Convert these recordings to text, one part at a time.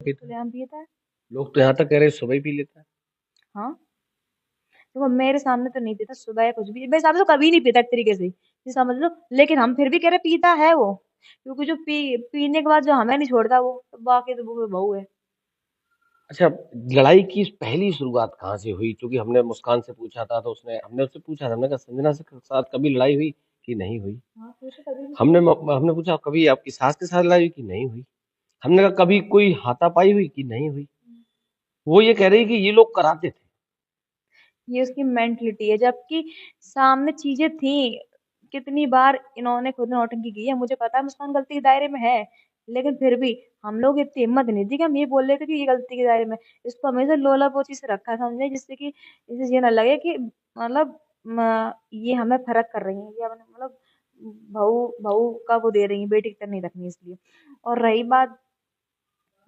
पीता है। खुलेआम पीता है। लोग तो यहाँ तक कह रहे हैं सुबह ही पी लेता है। हाँ, देखो मेरे सामने तो नहीं पीता सुबह या कुछ भी, मेरे सामने तो कभी नहीं पीता एक तरीके से, ये समझ लो। लेकिन हम फिर भी कह रहे पीता है वो, क्योंकि जो पीने के बाद जो हमें नहीं छोड़ता वो, तो बाकी तो वो बहू है। अच्छा, लड़ाई की पहली शुरुआत कहाँ से हुई? क्योंकि हमने मुस्कान से पूछा था, तो उसने हमने उससे पूछा था, हमने कहा संजना से साथ कभी लड़ाई हुई कि नहीं हुई? हाँ, पूछो कभी भी हमने पूछो। हमने पूछा कभी आपकी सास के साथ लड़ाई हुई कि नहीं हुई? हमने कहा कभी कोई हाथापाई हुई कि नहीं हुई? वो ये कह रही कि ये लोग कराते थे। ये उसकी मेंटलिटी है, जबकि सामने चीजें थी। कितनी बार इन्होंने खुद नौटंकी की है, मुझे पता है मुस्कान गलती के दायरे में है। लेकिन फिर भी हम लोग इतनी हिम्मत नहीं थी कि हम ये बोल रहे थे कि ये गलती के दायरे में है। इसको हमेशा लोला पोची से रखा है, समझे, जिससे कि इसे ये ना लगे कि मतलब ये हमें फर्क कर रही है, ये अपने मतलब बहू बहू का वो दे रही है, बेटी की तरह नहीं रखनी इसलिए। और रही बात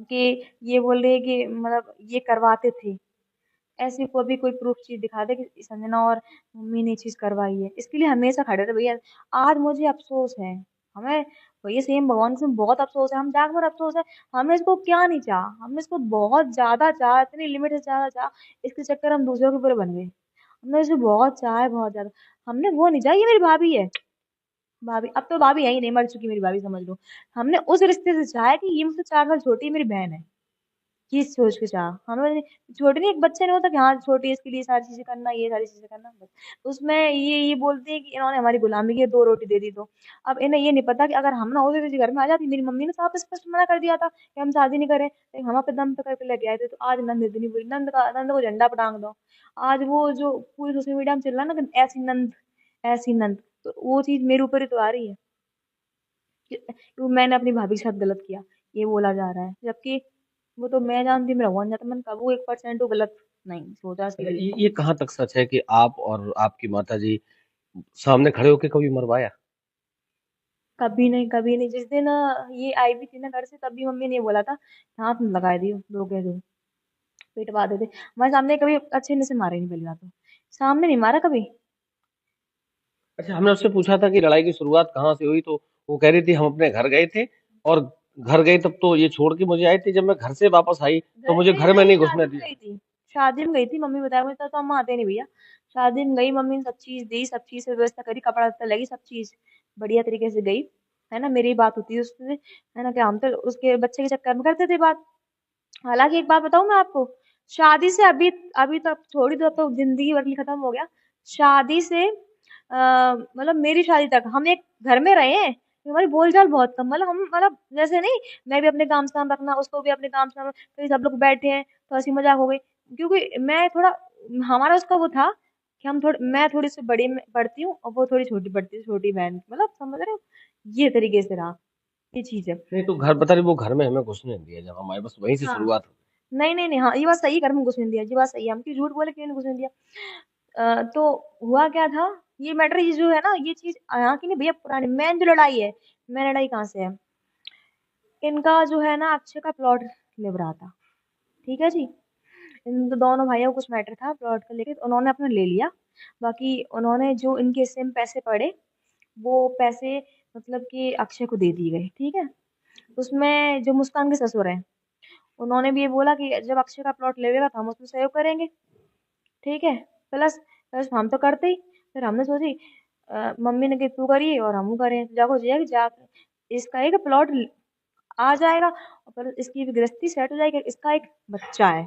कि ये बोल रही है कि मतलब ये करवाते थे, ऐसी को भी कोई प्रूफ चीज दिखा दे कि संजना और मम्मी ने ये चीज करवाई है, इसके लिए हमेशा खड़े रहे भैया। आज मुझे अफसोस है, हमें भैया सेम भगवान से बहुत अफसोस है, हम जाग भर अफसोस है। हमने इसको क्या नहीं चाहा, हमने इसको बहुत ज्यादा चाहा, इतनी लिमिट से ज्यादा चाहा। इसके चक्कर हम दूसरों के पूरे बन गए। हमने इसे बहुत चाहा है, बहुत ज्यादा। हमने वो नहीं चाहा, ये मेरी भाभी है। भाभी, अब तो भाभी है ही नहीं, मर चुकी मेरी भाभी, समझ लो। हमने उस रिश्ते से चाहा है कि ये मुझसे 4 साल छोटी है, मेरी बहन है। चीज सोच के चाह, हमें छोटी नहीं, एक बच्चे ने होता कि हाँ छोटी है, इसके लिए सारी चीजें करना, ये सारी चीजें करना, बस। उसमें ये बोलते हैं कि इन्होंने हमारी गुलामी की है, 2 रोटी दे दी तो। अब इन्हें ये नहीं पता कि अगर हम ना होते तो इसी घर में आ जाती। मेरी मम्मी ने साफ स्पष्ट मना कर दिया था कि हम शादी नहीं करें, लेकिन हम अपने दम पे करके लेके आए थे। तो आज नंद इतनी बुरी, नंद को झंडा पटांग दो। आज वो जो पूरी सोशल मीडिया में चल रहा है ना कि ऐसी नंद, ऐसी नंद, तो वो चीज मेरे ऊपर ही तो आ रही है कि मैंने अपनी भाभी के साथ गलत किया, ये बोला जा रहा है। जबकि वो तो मैं जानती, मेरा हुआ नहीं जाता, मैंने कहा वो 1% गलत नहीं सोचा अच्छा, सीधे। ये कहाँ तक सच है कि आप और आपकी माता जी सामने खड़े होके कभी मरवाया? कभी नहीं, कभी नहीं। जिस दिन ये आई भी थी ना घर से, तभी मम्मी ने ये बोला था, हाथ मत लगा दियो, रोके दो, पिटवा देते। हमारे सामने कभी अच्छे से मारे नहीं, पहली बात तो सामने नहीं मारा कभी। अच्छा, हमने उससे पूछा था कि लड़ाई की शुरुआत कहाँ से हुई, तो वो कह रही थी हम अपने घर गए थे, और घर गए तब तो ये छोड़ के मुझे आई थी, जब मैं घर से वापस आई तो घर मुझे में घर में नहीं, नहीं घुसने शादी में दिया। गई थी। शादी में गई थी, मम्मी बताया मुझे, तो हम आते नहीं भैया। शादी में गई, मम्मी ने सब चीज दी, सब चीज से व्यवस्था करी, कपड़ा लत्ता लगी, सब चीज बढ़िया तरीके से गई। है ना, मेरी बात होती है उससे, है ना, क्या हम तो उसके बच्चे के चक्कर में करते थे बात। हालांकि एक बात बताऊं मैं आपको, शादी से अभी अभी तक थोड़ी देर तो जिंदगी भर की खत्म हो गया। शादी से मतलब मेरी शादी तक हम एक घर में रहे हैं, हमारी बोलचाल बहुत कम, मतलब हम मतलब जैसे नहीं, मैं भी अपने काम से काम रखना, उसको भी अपने काम से काम, कहीं सब लोग बैठे हैं तो हंसी मजाक हो गई। क्योंकि मैं थोड़ा, हमारा उसका वो था कि हम थोड़ी, मैं थोड़ी सी बड़ी पढ़ती हूँ और वो थोड़ी छोटी पढ़ती है, छोटी बहन, मतलब समझ रहे हो, ये तरीके से रहा, ये चीज है। नहीं तो घर बता रही, वो घर में हमें घुसने नहीं दिया जब हम आए, बस वहीं से हाँ, शुरुआत हुई। नहीं नहीं नहीं, हाँ ये बात सही है, घर में घुसने नहीं दिया, ये बात सही है, हम क्यों झूठ बोले, क्यों नहीं घुसने दिया। तो हुआ क्या था, ये मैटर, ये जो है ना, ये चीज यहाँ की नहीं भैया, पुरानी मेन जो लड़ाई है, मेन लड़ाई कहाँ से है। इनका जो है ना, अक्षय का प्लॉट ले रहा था, ठीक है जी। इन दोनों भाइयों को कुछ मैटर था प्लॉट को लेके, तो उन्होंने अपना ले लिया। बाकी उन्होंने जो इनके हिस्से में पैसे पड़े, वो पैसे मतलब कि अक्षय को दे दिए गए, ठीक है। उसमें जो मुस्कान के ससुर हैं, उन्होंने भी ये बोला कि जब अक्षय का प्लॉट लेगा तो हम उसमें सहयोग करेंगे, ठीक है। प्लस प्लस हम तो करते ही, फिर हमने सोची, मम्मी ने कि तू करिए और हम करें, जाको जाएगी जा, इसका एक प्लॉट आ जाएगा, और फिर इसकी भी गृहस्थी सेट हो जाएगी, इसका एक बच्चा है।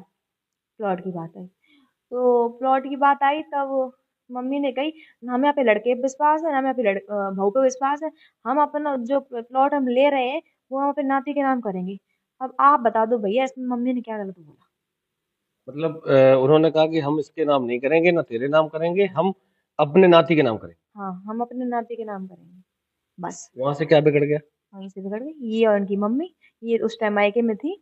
प्लॉट की बात है, तो प्लॉट की बात आई तब मम्मी ने कही, हमें यहाँ पे लड़के पे विश्वास है, हमें यहाँ पे बहू पे विश्वास है। हम अपना जो प्लॉट हम ले रहे हैं, वो हम अपने नाती के नाम करेंगे। अब आप बता दो भैया, इसमें मम्मी ने क्या गलत बोला। मतलब उन्होंने कहा कि हम इसके नाम नहीं करेंगे, ना तेरे नाम करेंगे, हम अपने नाती के नाम करेंगे। हाँ, हम अपने नाती के नाम करेंगे, बस। वहां से क्या बिगड़ गया? वहीं से बिगड़ गई ये और इनकी मम्मी। ये उस टाइम मायके में थी।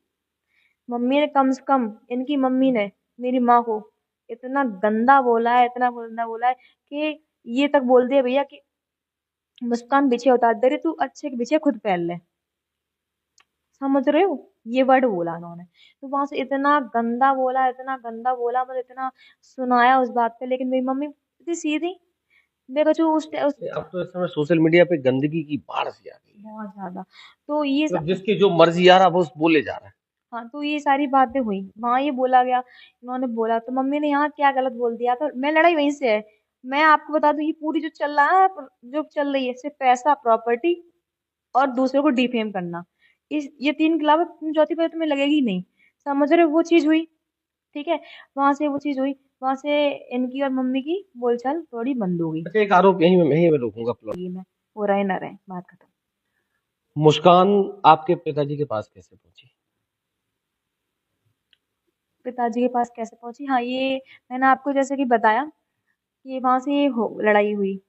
मम्मी ने कम से कम, इनकी मम्मी ने मेरी माँ को इतना गंदा बोला है, इतना गंदा बोला है कि ये तक बोल दिया भैया कि मुस्कान पीछे उतार दे रही, तू अच्छे के पीछे खुद पहन ले, समझ रहे हो, ये वर्ड बोला उन्होंने। तो वहां से इतना गंदा बोला, इतना गंदा बोला, मतलब इतना सुनाया उस बात पे। लेकिन मेरी मम्मी इतनी सीधी, देखो जो उस अब तो इस समय सोशल मीडिया पे गंदगी की बाढ़ सी आ गई है। बहुत ज्यादा। तो ये मतलब जिसकी जो मर्जी आ रहा है वो बोले जा रहा है। हाँ, तो ये सारी बातें हुई, वहां ये बोला गया, इन्होंने बोला तो मम्मी ने यहाँ क्या गलत बोल दिया, तो मैं लड़ाई वहीं से है। मैं आपको बता दूं, ये पूरी जो चल रहा है, जो चल रही है, सिर्फ पैसा, प्रॉपर्टी और दूसरों को डिफेम करना, इस ये तीन के अलावा चौथी बात तुम्हें लगेगी नहीं। समझ रहे हो? वो चीज हुई, ठीक है, वहां से वो चीज हुई, वहां से इनकी और मम्मी की बोलचाल थोड़ी बंद हो गई। अच्छा, एक आरोप यहीं मैं रोकूंगा प्लॉट। ये मैं, वो रहे ना रहे, बात खत्म। मुस्कान आपके पिताजी के पास कैसे पहुंची? पिताजी के पास कैसे पहुंची? हाँ, ये मैंने आपको जैसे कि बताया कि वहां से ये लड़ाई हुई,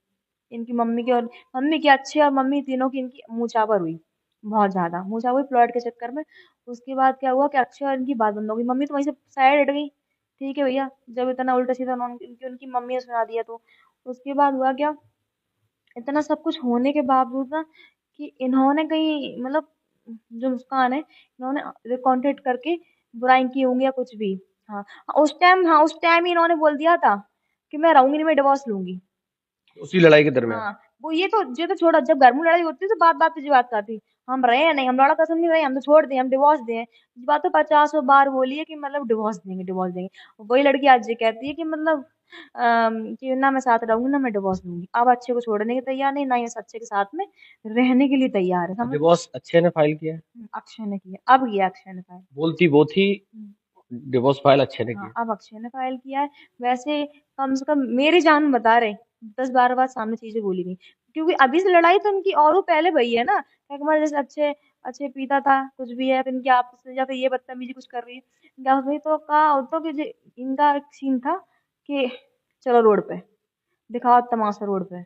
इनकी मम्मी की, और मम्मी की अच्छी, और मम्मी तीनों की इनकी मुंहचावर हुई, बहुत ज्यादा मुंहचावर हुई प्लॉट के चक्कर में। उसके बाद क्या हुआ कि अक्षय और इनकी बात बंद हो गई, मम्मी तो वहीं से साइड हट गई। ठीक है भैया, जब इतना उल्टा सीधा उनकी मम्मी ने सुना दिया, तो उसके बाद हुआ क्या, इतना सब कुछ होने के बावजूद ना, कि इन्होंने कहीं मतलब, जो मुस्कान है, इन्होंने कांटेक्ट करके बुराई की होंगी या कुछ भी। हाँ, उस टाइम ही इन्होंने बोल दिया था कि मैं रहूंगी नहीं, मैं डिवोर्स लूंगी। उसी लड़ाई के दरमियान? हाँ, वो ये तो छोड़ा, जब घर में लड़ाई होती तो बात बात पे बात करती, हम रहे हैं नहीं, हम लड़ा कसम नहीं रहे, हम तो छोड़ दिए, हम डिवोर्स दिए। इस बात तो 50 बार बोली है कि मतलब डिवोर्स देंगे, डिवोर्स देंगे। वही लड़की आज ये कहती है कि मतलब कि ना मैं साथ रहूंगी, ना मैं डिवोर्स लूंगी। अब अच्छे को छोड़ने के तैयार नहीं, ना ही इस अच्छे के साथ में रहने के लिए तैयार है, समझ। डिवोर्स अक्षय ने फाइल किया है? अक्षय ने किया, अब किया अक्षय ने फाइल। बोलती वो थी, हम्म, डिवोर्स फाइल अक्षय ने हाँ, किया। अब अक्षय ने फाइल किया है। वैसे कम से कम मेरी जान बता रहे, 10-12 बार सामने चीजें बोली गई, क्योंकि अभी से लड़ाई तो इनकी और वो पहले भई है ना, हमारे जैसे अच्छे अच्छे पिता था, कुछ भी है, फिर इनके आपस में या फिर ये बदतमीजी कुछ कर रही है, इनके आपस में तो कहा तो कि इनका एक सीन था कि चलो रोड पे दिखाओ तमाशा, रोड पे।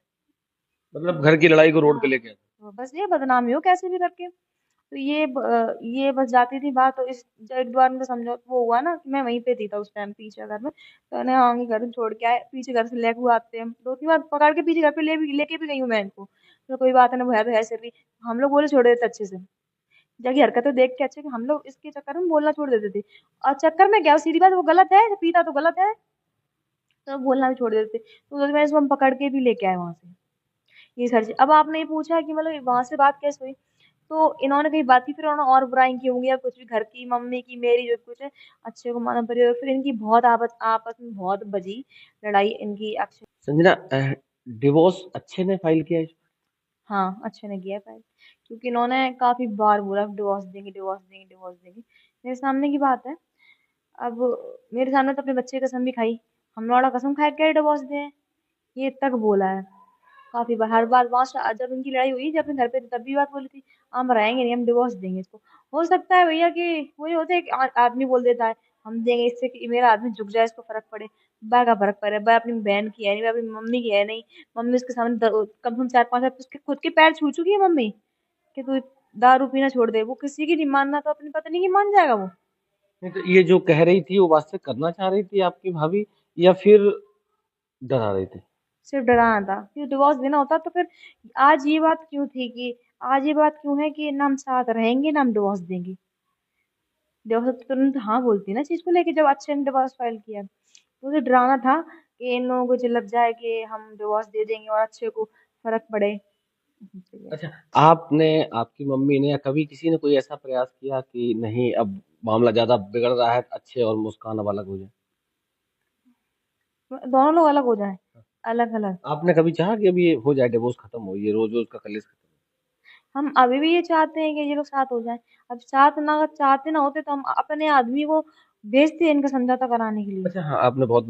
मतलब घर की लड़ाई को रोड पे हाँ, लेके आए। तो बस ये बदनामी हो कैसे भी करके, तो ये बस जाती थी बात, तो इस जब एक बार उनका समझो वो हुआ ना, कि मैं वहीं पे थी था उस टाइम पीछे घर में, तो मैंने आगे घर में छोड़ के आए, पीछे घर से लेके हुए आते हैं 2-3 बार पकड़ के पीछे घर पे लेके भी गई हूँ मैं इनको, तो कोई बात है ना, भैया तो ऐसे भी हम लोग बोले छोड़ देते अच्छे से, जबकि हरकतें देख के अच्छे, कि हम लोग इसके चक्कर में बोलना छोड़ देते थे, और चक्कर में क्या, सीधी बात, वो गलत है, पीता तो गलत है, तो बोलना भी छोड़ देते थे। तो मैं इसको हम पकड़ के भी लेके आए वहां से, ये सर जी। अब आपने ये पूछा कि मतलब वहां से बात कैसे हुई, तो इन्होंने कहीं बात की, फिर उन्होंने और बुराई की होंगी या कुछ भी, घर की, मम्मी की, मेरी, जो कुछ है, अच्छे को माना पड़े, फिर इनकी बहुत आपस आपस में बहुत बजी लड़ाई इनकी अक्षय। संजना, डिवोर्स अच्छे ने फाइल किया है? हाँ, अच्छे ने किया है फाइल, क्योंकि इन्होंने काफी बार बोला डिवोर्स देंगे, डिवोर्स देंगे, डिवोर्स देंगे। मेरे सामने की बात है, अब मेरे सामने तो अपने बच्चे की कसम भी खाई, हम लोग कसम खा के डिवोर्स दें, ये तक बोला है काफी बार, हर बार वहां से जब इनकी लड़ाई हुई, जब अपने घर पे थी, तब भी बात बोली थी, हम रहेंगे नहीं, हम डिवोर्स देंगे इसको। हो सकता है भैया कि वही होता है कि आदमी बोल देता है हम देंगे, इससे कि मेरा आदमी झुक जाए, इसको फर्क पड़े। बा का फर्क पड़े, बा अपनी बहन की है नहीं, बा अपनी मम्मी की है नहीं, मम्मी उसके सामने कम से कम 4-5 बार उसके खुद के पैर छू चुकी है मम्मी, कि तू दारू पीना छोड़ दे, वो किसी की नहीं मानना तो अपनी पत्नी की मान जाएगा वो। नहीं तो ये जो कह रही थी वो वास्तव करना चाह रही थी आपकी भाभी, या फिर डरा रही थी? सिर्फ डराना था कि डिवोर्स देना होता, तो फिर आज ये बात क्यों थी, कि आज ये बात क्यों है कि ना हम साथ रहेंगे, ना हम डिवोर्स देंगे। डिवोर्स तो तुरंत हाँ बोलती ना चीज को लेके, जब अच्छे ने डिवोर्स फाइल किया, तो उसे डराना था कि इन लोगों को जो लग जाए कि हम डिवोर्स दे देंगे और अच्छे को फर्क पड़े। अच्छा, आपने, आपकी मम्मी ने या कभी किसी ने कोई ऐसा प्रयास किया कि नहीं अब मामला ज्यादा बिगड़ रहा है, अच्छे और मुस्कान अब अलग हो जाए? दोनों लोग अलग हो जाएं, अलग अलग। आपने कभी चाहा कि अब ये हो जाए, डिवोर्स खत्म हो, ये रोज रोज का कलेश खत्म हम अभी भी ये चाहते हैं कि ये लोग साथ हो जाएं। अब साथ ना, अगर चाहते ना होते तो हम अपने आदमी को भेजते इनका समझौता कराने के हो? लिए। अच्छा हाँ, आपने बहुत